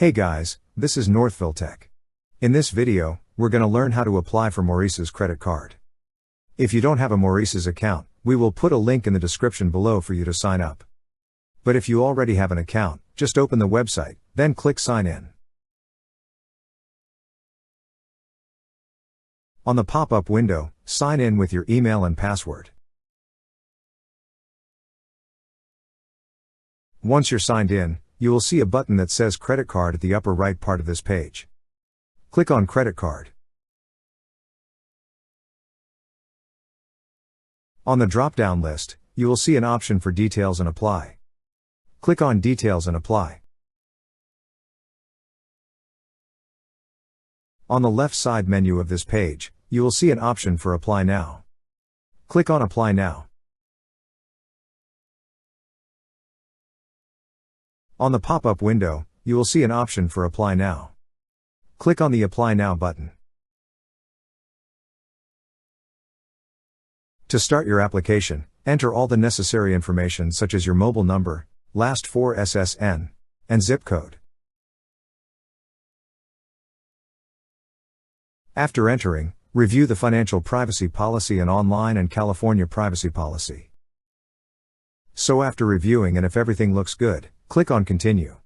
Hey guys, this is Northville Tech. In this video, we're going to learn how to apply for Maurices credit card. If you don't have a Maurices account, we will put a link in the description below for you to sign up. But if you already have an account, just open the website, then click Sign In. On the pop-up window, sign in with your email and password. Once you're signed in, you will see a button that says Credit Card at the upper right part of this page. Click on Credit Card. On the drop-down list, you will see an option for Details and Apply. Click on Details and Apply. On the left side menu of this page, you will see an option for Apply Now. Click on Apply Now. On the pop-up window, you will see an option for Apply Now. Click on the Apply Now button. To start your application, enter all the necessary information such as your mobile number, last 4 SSN, and zip code. After entering, review the Financial Privacy Policy and Online and California Privacy Policy. So after reviewing and if everything looks good, click on Continue.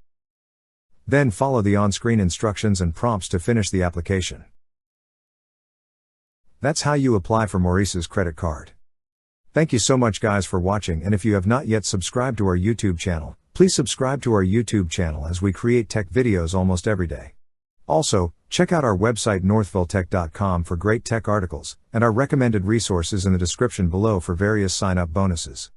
Then follow the on-screen instructions and prompts to finish the application. That's how you apply for Maurices credit card. Thank you so much guys for watching, and if you have not yet subscribed to our YouTube channel, please subscribe to our YouTube channel as we create tech videos almost every day. Also, check out our website northvilletech.com for great tech articles, and our recommended resources in the description below for various sign-up bonuses.